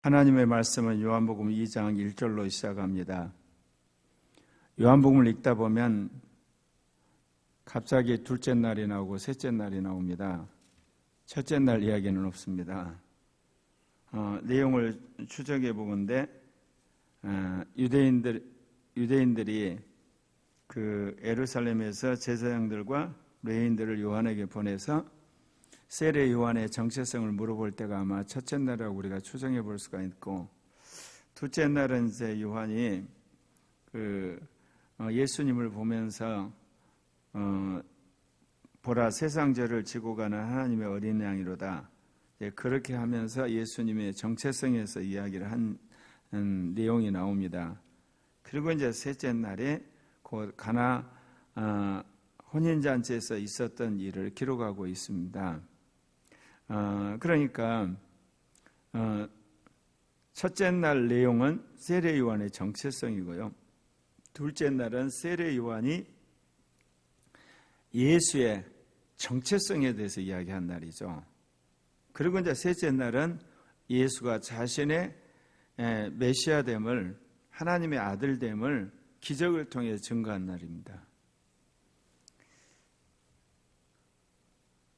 하나님의 말씀은 요한복음 2장 1절로 시작합니다. 요한복음을 읽다 보면 갑자기 둘째 날이 나오고 셋째 날이 나옵니다. 첫째 날 이야기는 없습니다. 내용을 추적해 보건대 유대인들이 그 예루살렘에서 제사장들과 레위인들을 요한에게 보내서 세례 요한의 정체성을 물어볼 때가 아마 첫째 날이라고 우리가 추정해 볼 수가 있고, 둘째 날은 이제 요한이 예수님을 보면서 보라 세상 죄를 지고 가는 하나님의 어린 양이로다. 그렇게 하면서 예수님의 정체성에서 이야기를 한 내용이 나옵니다. 그리고 이제 셋째 날에 곧 가나 혼인잔치에서 있었던 일을 기록하고 있습니다. 그러니까 첫째 날 내용은 세례 요한의 정체성이고요. 둘째 날은 세례 요한이 예수의 정체성에 대해서 이야기한 날이죠. 그리고 이제 셋째 날은 예수가 자신의 메시아됨을, 하나님의 아들됨을 기적을 통해 증거한 날입니다.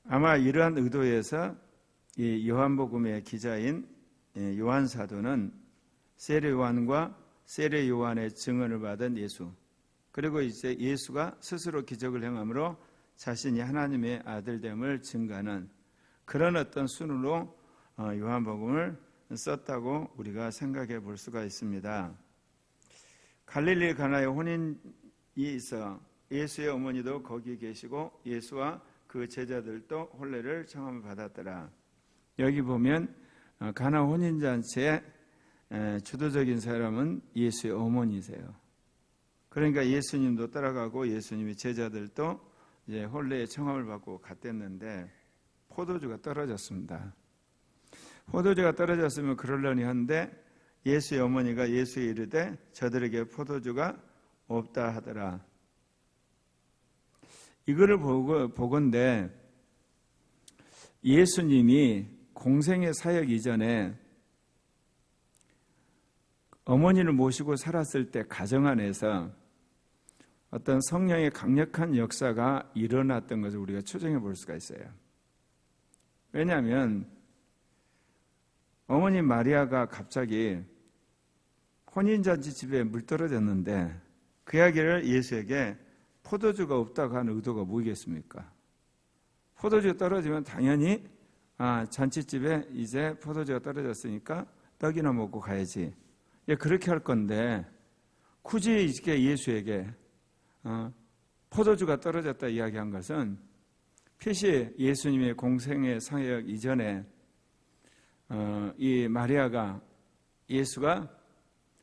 아마 이러한 의도에서 이 요한복음의 기자인 요한 사도는 세례 요한과 세례 요한의 증언을 받은 예수, 그리고 이제 예수가 스스로 기적을 행함으로 자신이 하나님의 아들됨을 증거하는 그런 어떤 순으로 요한복음을 썼다고 우리가 생각해 볼 수가 있습니다. 갈릴리 가나의 혼인이 있어 예수의 어머니도 거기 계시고 예수와 그 제자들도 혼례를 청함을 받았더라. 여기 보면 가나 혼인잔치의 주도적인 사람은 예수의 어머니세요. 그러니까 예수님도 따라가고 예수님의 제자들도 이제 혼례의 청함을 받고 갔댔는데 포도주가 떨어졌습니다. 포도주가 떨어졌으면 그러려니 한데 예수의 어머니가 예수에 이르되 저들에게 포도주가 없다 하더라. 이거를 보건대 예수님이 공생의 사역 이전에 어머니를 모시고 살았을 때 가정 안에서 어떤 성령의 강력한 역사가 일어났던 것을 우리가 추정해 볼 수가 있어요. 왜냐하면 어머니 마리아가 갑자기 혼인잔치 집에 물 떨어졌는데 그 이야기를 예수에게 포도주가 없다고 하는 의도가 뭐겠습니까? 포도주가 떨어지면 당연히 잔치집에 이제 포도주가 떨어졌으니까 떡이나 먹고 가야지. 그렇게 할 건데 굳이 이렇게 예수에게 포도주가 떨어졌다 이야기한 것은 필시 예수님의 공생의 사역 이전에 이 마리아가 예수가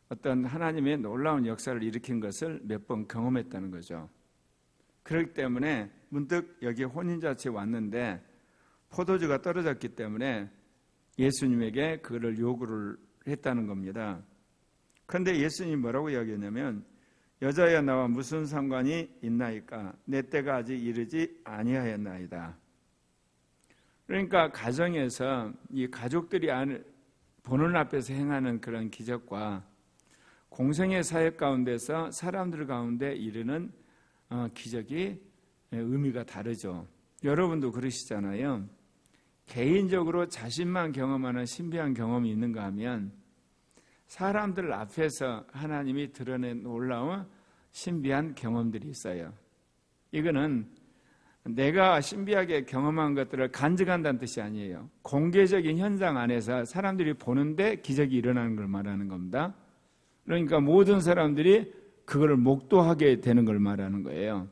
어떤 하나님의 놀라운 역사를 일으킨 것을 몇 번 경험했다는 거죠. 그렇기 때문에 문득 여기 혼인잔치에 왔는데 포도주가 떨어졌기 때문에 예수님에게 그거를 요구를 했다는 겁니다. 그런데 예수님이 뭐라고 이야기했냐면 여자야 나와 무슨 상관이 있나이까 내 때가 아직 이르지 아니하였나이다. 그러니까 가정에서 이 가족들이 보는 앞에서 행하는 그런 기적과 공생의 사역 가운데서 사람들 가운데 이르는 기적이 의미가 다르죠. 여러분도 그러시잖아요. 개인적으로 자신만 경험하는 신비한 경험이 있는가 하면 사람들 앞에서 하나님이 드러낸 놀라운 신비한 경험들이 있어요. 이거는 내가 신비하게 경험한 것들을 간증한다는 뜻이 아니에요. 공개적인 현장 안에서 사람들이 보는데 기적이 일어나는 걸 말하는 겁니다. 그러니까 모든 사람들이 그거를 목도하게 되는 걸 말하는 거예요.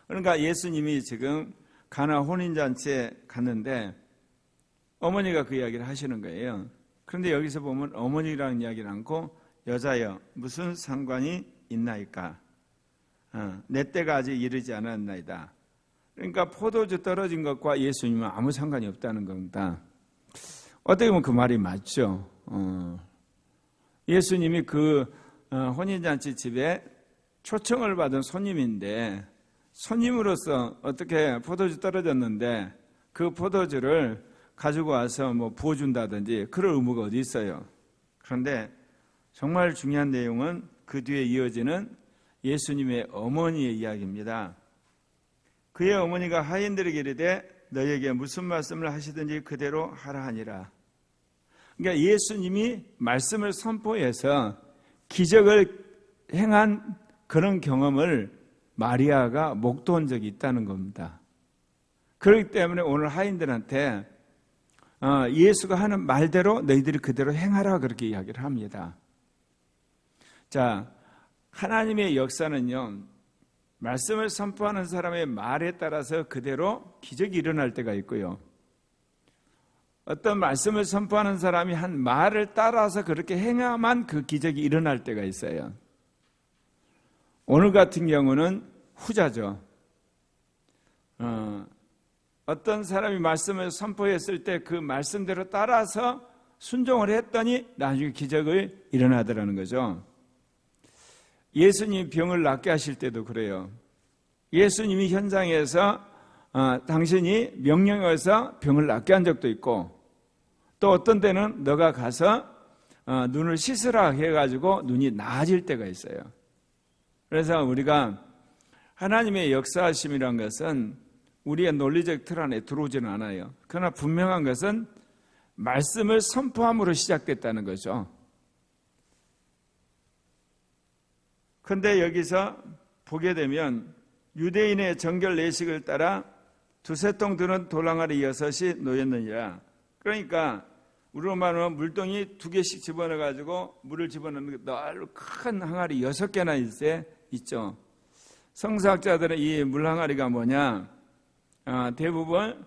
그러니까 예수님이 지금 가나 혼인잔치에 갔는데 어머니가 그 이야기를 하시는 거예요. 그런데 여기서 보면 어머니라는 이야기를 않고 여자여 무슨 상관이 있나이까 내 때가 아직 이르지 않았나이다. 그러니까 포도주 떨어진 것과 예수님은 아무 상관이 없다는 겁니다. 어떻게 보면 그 말이 맞죠. 예수님이 그 혼인잔치 집에 초청을 받은 손님인데 손님으로서 어떻게 포도주 떨어졌는데 그 포도주를 가지고 와서 뭐 부어준다든지 그럴 의무가 어디 있어요. 그런데 정말 중요한 내용은 그 뒤에 이어지는 예수님의 어머니의 이야기입니다. 그의 어머니가 하인들에게 이르되 너에게 무슨 말씀을 하시든지 그대로 하라 하니라. 그러니까 예수님이 말씀을 선포해서 기적을 행한 그런 경험을 마리아가 목도한 적이 있다는 겁니다. 그렇기 때문에 오늘 하인들한테 예수가 하는 말대로 너희들이 그대로 행하라 그렇게 이야기를 합니다. 자, 하나님의 역사는요, 말씀을 선포하는 사람의 말에 따라서 그대로 기적이 일어날 때가 있고요, 어떤 말씀을 선포하는 사람이 한 말을 따라서 그렇게 행해야만 그 기적이 일어날 때가 있어요. 오늘 같은 경우는 후자죠. 어떤 사람이 말씀을 선포했을 때 그 말씀대로 따라서 순종을 했더니 나중에 기적이 일어나더라는 거죠. 예수님이 병을 낫게 하실 때도 그래요. 예수님이 현장에서 당신이 명령해서 병을 낫게 한 적도 있고, 또 어떤 때는 너가 가서 눈을 씻으라 해가지고 눈이 나아질 때가 있어요. 그래서 우리가 하나님의 역사하심이란 것은 우리의 논리적 틀 안에 들어오지는 않아요. 그러나 분명한 것은 말씀을 선포함으로 시작됐다는 거죠. 그런데 여기서 보게 되면 유대인의 정결 내식을 따라 두세 통 드는 돌항아리 6이 놓였느니라. 그러니까 우리로 말하면 물동이 2개씩 집어넣어가지고 물을 집어넣는 넓은 큰 항아리 6개나 있죠. 성서학자들은 이 물항아리가 뭐냐, 대부분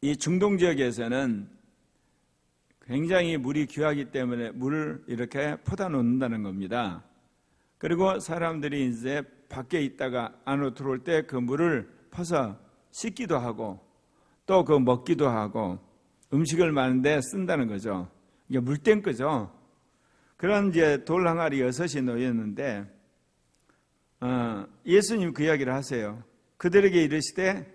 이 중동 지역에서는 굉장히 물이 귀하기 때문에 물을 이렇게 퍼다 놓는다는 겁니다. 그리고 사람들이 이제 밖에 있다가 안으로 들어올 때 그 물을 퍼서 씻기도 하고 또 그 먹기도 하고 음식을 마는데 쓴다는 거죠. 이게 물탱크죠. 그런 이제 돌 항아리 6이 놓였는데 예수님 그 이야기를 하세요. 그들에게 이르시되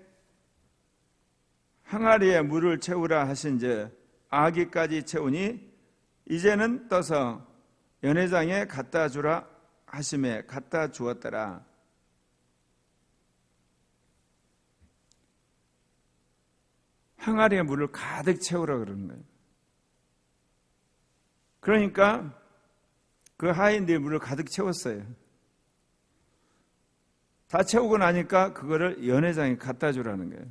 항아리에 물을 채우라 하신즉 아기까지 채우니 이제는 떠서 연회장에 갖다 주라 하심에 갖다 주었더라. 항아리에 물을 가득 채우라 그러는 거예요. 그러니까 그 하인들이 물을 가득 채웠어요. 다 채우고 나니까 그거를 연회장에 갖다 주라는 거예요.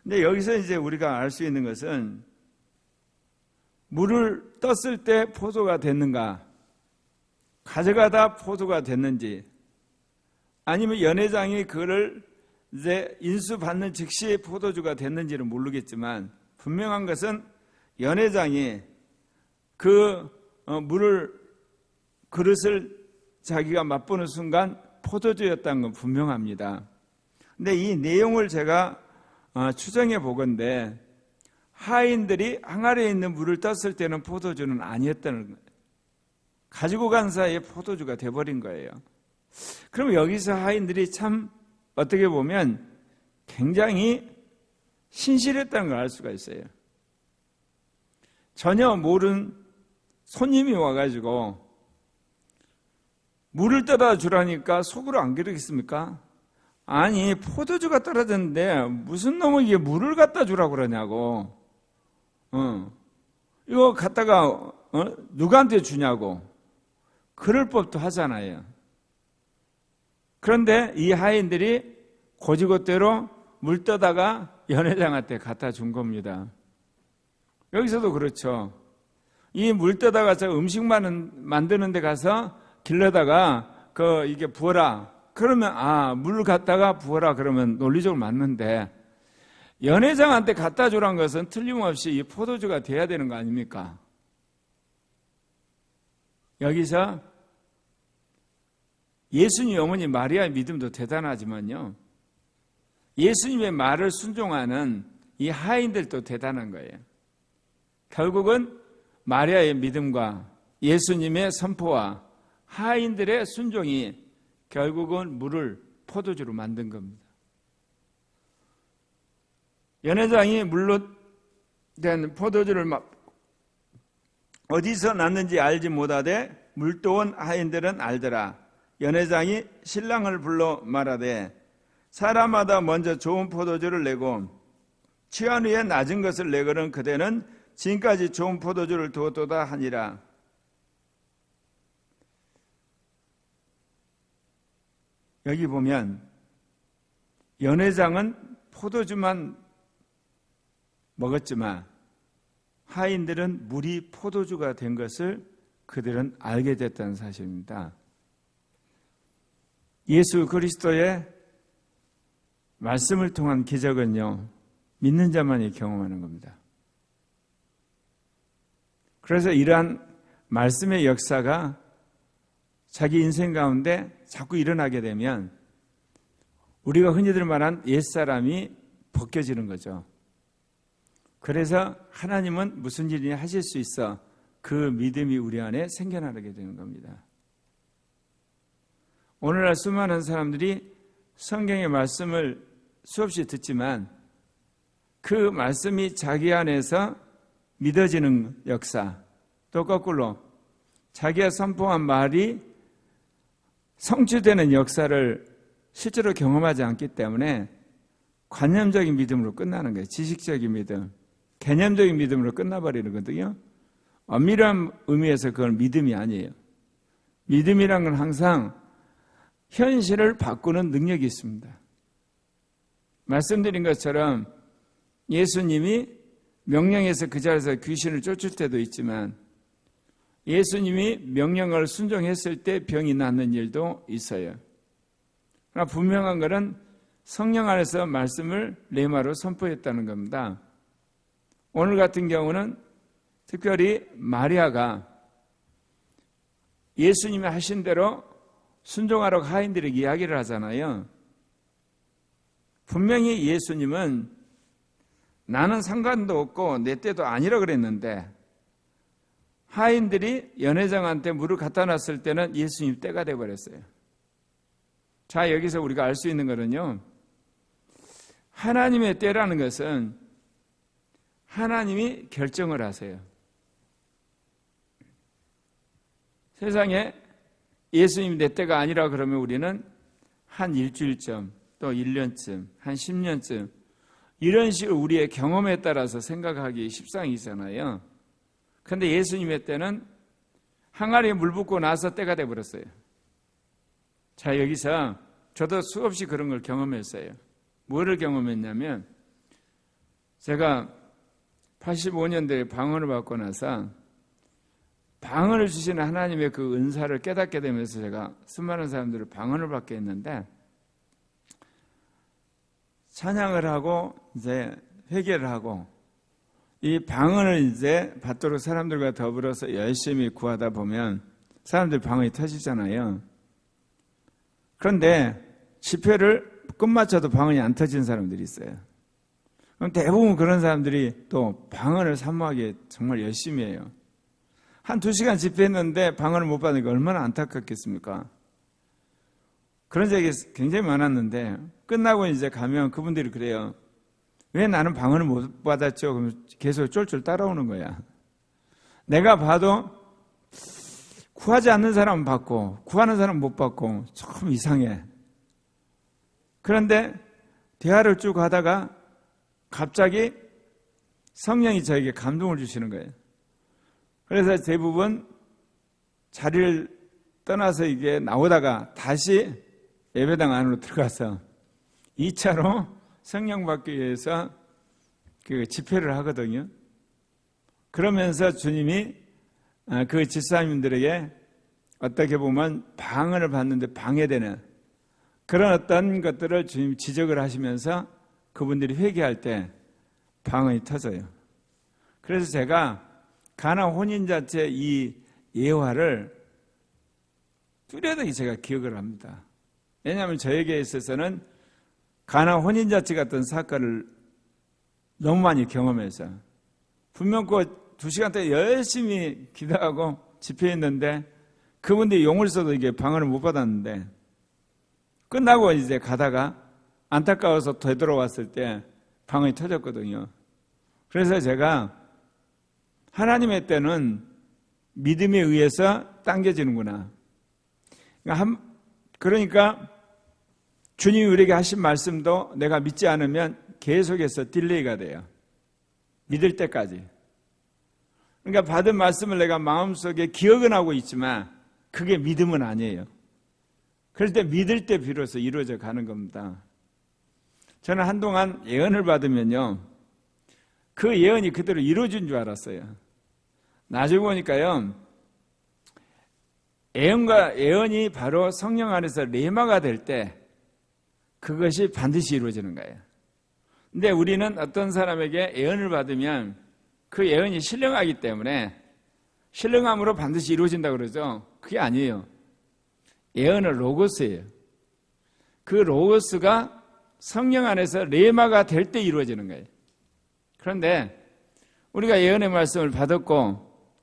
근데 여기서 이제 우리가 알 수 있는 것은 물을 떴을 때 포도가 됐는가, 가져가다 포도가 됐는지, 아니면 연회장이 그거를 이제 인수받는 즉시 포도주가 됐는지는 모르겠지만 분명한 것은 연회장이 그 물을 그릇을 자기가 맛보는 순간 포도주였다는 건 분명합니다. 근데 이 내용을 제가 추정해 보건대 하인들이 항아리에 있는 물을 떴을 때는 포도주는 아니었다는 거예요. 가지고 간 사이에 포도주가 돼버린 거예요. 그럼 여기서 하인들이 참 어떻게 보면 굉장히 신실했다는 걸 알 수가 있어요. 전혀 모르는 손님이 와가지고 물을 떠다 주라니까 속으로 안 그러겠습니까? 아니, 포도주가 떨어졌는데 무슨 놈에게 물을 갖다 주라고 그러냐고. 이거 갖다가 누구한테 주냐고. 그럴 법도 하잖아요. 그런데 이 하인들이 고지곳대로 물 떠다가 연회장한테 갖다 준 겁니다. 여기서도 그렇죠. 이 물 떠다가 저 음식 만드는 데 가서 길러다가 이게 부어라. 그러면 물을 갖다가 부어라 그러면 논리적으로 맞는데, 연회장한테 갖다 주란 것은 틀림없이 이 포도주가 돼야 되는 거 아닙니까? 여기서 예수님 어머니 마리아의 믿음도 대단하지만요, 예수님의 말을 순종하는 이 하인들도 대단한 거예요. 결국은 마리아의 믿음과 예수님의 선포와 하인들의 순종이 결국은 물을 포도주로 만든 겁니다. 연회장이 물로 된 포도주를 어디서 났는지 알지 못하되 물도온 하인들은 알더라. 연회장이 신랑을 불러 말하되 사람마다 먼저 좋은 포도주를 내고 취한 후에 낮은 것을 내거든 그대는 지금까지 좋은 포도주를 두었도다 하니라. 여기 보면 연회장은 포도주만 먹었지만 하인들은 물이 포도주가 된 것을 그들은 알게 됐다는 사실입니다. 예수 그리스도의 말씀을 통한 기적은요, 믿는 자만이 경험하는 겁니다. 그래서 이러한 말씀의 역사가 자기 인생 가운데 자꾸 일어나게 되면 우리가 흔히들 말한 옛사람이 벗겨지는 거죠. 그래서 하나님은 무슨 일이니 하실 수 있어 그 믿음이 우리 안에 생겨나게 되는 겁니다. 오늘날 수많은 사람들이 성경의 말씀을 수없이 듣지만 그 말씀이 자기 안에서 믿어지는 역사, 또 거꾸로 자기가 선포한 말이 성취되는 역사를 실제로 경험하지 않기 때문에 관념적인 믿음으로 끝나는 거예요. 지식적인 믿음, 개념적인 믿음으로 끝나버리는 거거든요. 엄밀한 의미에서 그건 믿음이 아니에요. 믿음이란 건 항상 현실을 바꾸는 능력이 있습니다. 말씀드린 것처럼 예수님이 명령해서 그 자리에서 귀신을 쫓을 때도 있지만 예수님이 명령을 순종했을 때 병이 낫는 일도 있어요. 그러나 분명한 것은 성령 안에서 말씀을 레마로 선포했다는 겁니다. 오늘 같은 경우는 특별히 마리아가 예수님이 하신 대로 순종하라고 하인들에게 이야기를 하잖아요. 분명히 예수님은 나는 상관도 없고 내 때도 아니라 그랬는데 하인들이 연회장한테 물을 갖다 놨을 때는 예수님 때가 돼버렸어요. 자, 여기서 우리가 알 수 있는 거는요, 하나님의 때라는 것은 하나님이 결정을 하세요. 세상에 예수님 내 때가 아니라 그러면 우리는 한 일주일쯤, 또 1년쯤, 한 10년쯤 이런 식으로 우리의 경험에 따라서 생각하기 십상이잖아요. 그런데 예수님의 때는 항아리에 물 붓고 나서 때가 돼버렸어요. 자, 여기서 저도 수없이 그런 걸 경험했어요. 뭐를 경험했냐면 제가 85년도에 방언을 받고 나서 방언을 주시는 하나님의 그 은사를 깨닫게 되면서 제가 수많은 사람들을 방언을 받게 했는데 찬양을 하고 이제 회개를 하고 이 방언을 이제 받도록 사람들과 더불어서 열심히 구하다 보면 사람들 방언이 터지잖아요. 그런데 집회를 끝마쳐도 방언이 안 터지는 사람들이 있어요. 그럼 대부분 그런 사람들이 또 방언을 사모하기 정말 열심히 해요. 한 2시간 집회했는데 방언을 못 받으니까 얼마나 안타깝겠습니까? 그런 적이 굉장히 많았는데 끝나고 이제 가면 그분들이 그래요. 왜 나는 방언을 못 받았죠? 그러면 계속 쫄쫄 따라오는 거야. 내가 봐도 구하지 않는 사람은 받고 구하는 사람은 못 받고 참 이상해. 그런데 대화를 쭉 하다가 갑자기 성령이 저에게 감동을 주시는 거예요. 그래서 대부분 자리를 떠나서 이게 나오다가 다시 예배당 안으로 들어가서 2차로 성령 받기 위해서 그 집회를 하거든요. 그러면서 주님이 그 집사님들에게 어떻게 보면 방언을 받는데 방해되는 그런 어떤 것들을 주님이 지적을 하시면서 그분들이 회개할 때 방언이 터져요. 그래서 제가 가나 혼인잔치 이 예화를 뚜렷하게 제가 기억을 합니다. 왜냐하면 저에게 있어서는 가나 혼인잔치 같은 사건을 너무 많이 경험해서 분명 그 2시간 동안 열심히 기도하고 집회했는데 그분들이 용을 써도 이게 방언을 못 받았는데 끝나고 이제 가다가 안타까워서 되돌아왔을 때 방언이 터졌거든요. 그래서 제가 하나님의 때는 믿음에 의해서 당겨지는구나. 그러니까 주님이 우리에게 하신 말씀도 내가 믿지 않으면 계속해서 딜레이가 돼요. 믿을 때까지. 그러니까 받은 말씀을 내가 마음속에 기억은 하고 있지만 그게 믿음은 아니에요. 그럴 때 믿을 때 비로소 이루어져 가는 겁니다. 저는 한동안 예언을 받으면요, 그 예언이 그대로 이루어진 줄 알았어요. 나중에 보니까요, 예언이 바로 성령 안에서 레마가 될 때 그것이 반드시 이루어지는 거예요. 근데 우리는 어떤 사람에게 예언을 받으면 그 예언이 신령하기 때문에 신령함으로 반드시 이루어진다고 그러죠. 그게 아니에요. 예언은 로고스예요. 그 로고스가 성령 안에서 레마가 될 때 이루어지는 거예요. 그런데 우리가 예언의 말씀을 받았고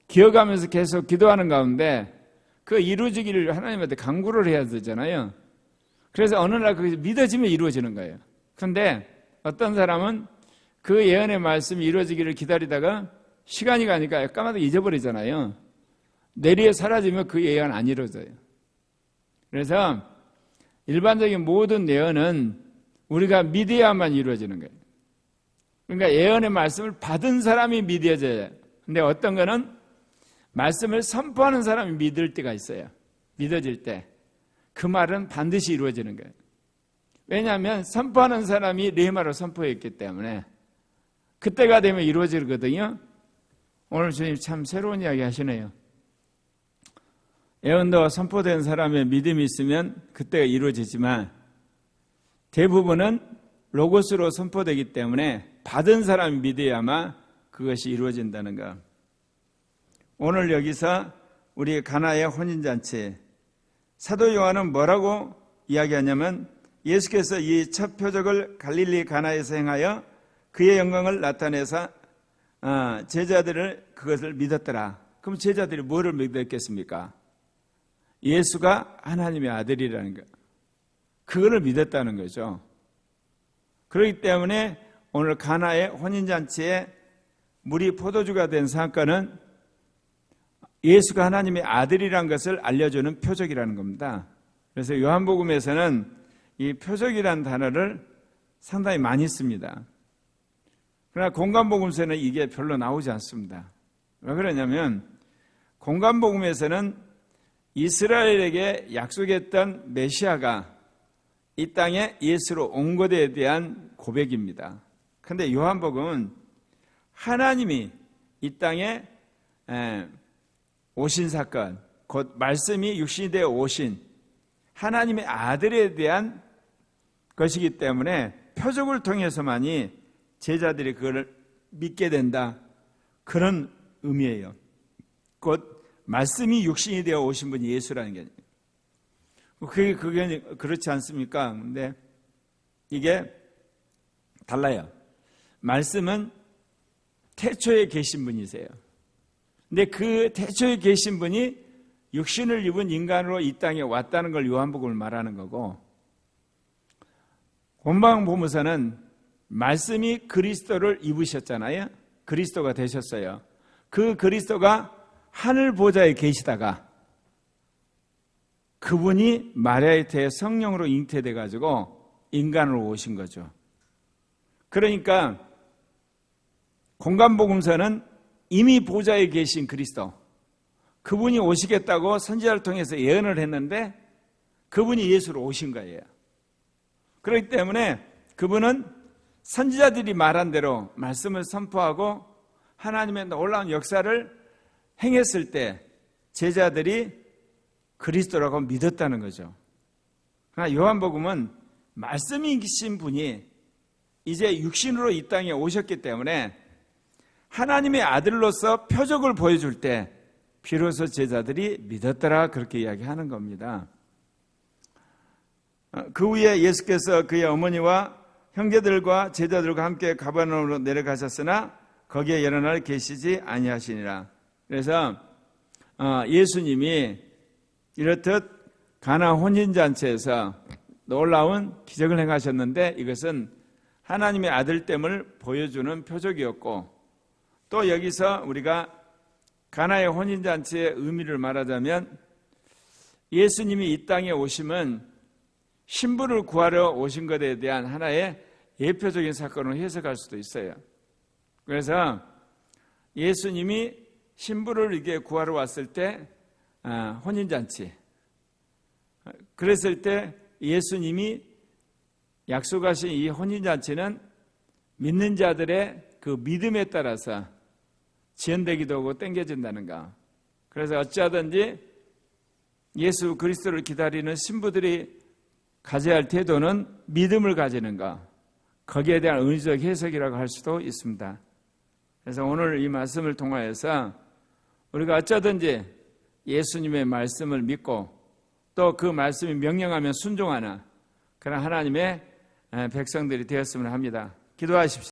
기억하면서 계속 기도하는 가운데 그 이루어지기를 하나님한테 간구를 해야 되잖아요. 그래서 어느 날 그게 믿어지면 이루어지는 거예요. 그런데 어떤 사람은 그 예언의 말씀이 이루어지기를 기다리다가 시간이 가니까 까마득 잊어버리잖아요. 내리에 사라지면 그 예언 안 이루어져요. 그래서 일반적인 모든 예언은 우리가 믿어야만 이루어지는 거예요. 그러니까 예언의 말씀을 받은 사람이 믿어져요. 근데 어떤 거는 말씀을 선포하는 사람이 믿을 때가 있어요. 믿어질 때. 그 말은 반드시 이루어지는 거예요. 왜냐하면 선포하는 사람이 레마로 선포했기 때문에 그때가 되면 이루어지거든요. 오늘 주님 참 새로운 이야기 하시네요. 예언도 선포된 사람의 믿음이 있으면 그때가 이루어지지만 대부분은 로고스로 선포되기 때문에 받은 사람이 믿어야만 그것이 이루어진다는 것. 오늘 여기서 우리 가나의 혼인잔치, 사도 요한은 뭐라고 이야기하냐면 예수께서 이 첫 표적을 갈릴리 가나에서 행하여 그의 영광을 나타내사 제자들을 그것을 믿었더라. 그럼 제자들이 뭐를 믿었겠습니까? 예수가 하나님의 아들이라는 것. 그거를 믿었다는 거죠. 그렇기 때문에 오늘 가나의 혼인잔치에 물이 포도주가 된 사건은 예수가 하나님의 아들이라는 것을 알려주는 표적이라는 겁니다. 그래서 요한복음에서는 이 표적이라는 단어를 상당히 많이 씁니다. 그러나 공관복음서는 이게 별로 나오지 않습니다. 왜 그러냐면 공관복음에서는 이스라엘에게 약속했던 메시아가 이 땅에 예수로 온 것에 대한 고백입니다. 그런데 요한복음은 하나님이 이 땅에 오신 사건, 곧 말씀이 육신이 되어 오신 하나님의 아들에 대한 것이기 때문에 표적을 통해서만이 제자들이 그걸 믿게 된다. 그런 의미예요. 곧 말씀이 육신이 되어 오신 분이 예수라는 게 그게 그렇지 않습니까? 근데 이게 달라요. 말씀은 태초에 계신 분이세요. 근데 그 태초에 계신 분이 육신을 입은 인간으로 이 땅에 왔다는 걸 요한복음을 말하는 거고, 본방보무서는 말씀이 그리스도를 입으셨잖아요. 그리스도가 되셨어요. 그 그리스도가 하늘 보좌에 계시다가 그분이 마리아의 태에 성령으로 잉태돼 가지고 인간으로 오신 거죠. 그러니까 공관복음서는 이미 보좌에 계신 그리스도, 그분이 오시겠다고 선지자를 통해서 예언을 했는데 그분이 예수로 오신 거예요. 그렇기 때문에 그분은 선지자들이 말한 대로 말씀을 선포하고 하나님의 놀라운 역사를 행했을 때 제자들이 그리스도라고 믿었다는 거죠. 그러나 요한복음은 말씀이신 분이 이제 육신으로 이 땅에 오셨기 때문에 하나님의 아들로서 표적을 보여줄 때 비로소 제자들이 믿었더라, 그렇게 이야기하는 겁니다. 그 후에 예수께서 그의 어머니와 형제들과 제자들과 함께 가버나움으로 내려가셨으나 거기에 여러 날 계시지 아니하시니라. 그래서 예수님이 이렇듯 가나 혼인잔치에서 놀라운 기적을 행하셨는데 이것은 하나님의 아들됨을 보여주는 표적이었고, 또 여기서 우리가 가나의 혼인잔치의 의미를 말하자면 예수님이 이 땅에 오심은 신부를 구하러 오신 것에 대한 하나의 예표적인 사건으로 해석할 수도 있어요. 그래서 예수님이 신부를 이게 구하러 왔을 때 혼인잔치, 그랬을 때 예수님이 약속하신 이 혼인잔치는 믿는 자들의 그 믿음에 따라서 지연되기도 하고 땡겨진다는가. 그래서 어찌하든지 예수 그리스도를 기다리는 신부들이 가져야 할 태도는 믿음을 가지는가, 거기에 대한 은유적 해석이라고 할 수도 있습니다. 그래서 오늘 이 말씀을 통하여서 우리가 어쩌든지 예수님의 말씀을 믿고 또 그 말씀이 명령하면 순종하는 그런 하나님의 백성들이 되었으면 합니다. 기도하십시오.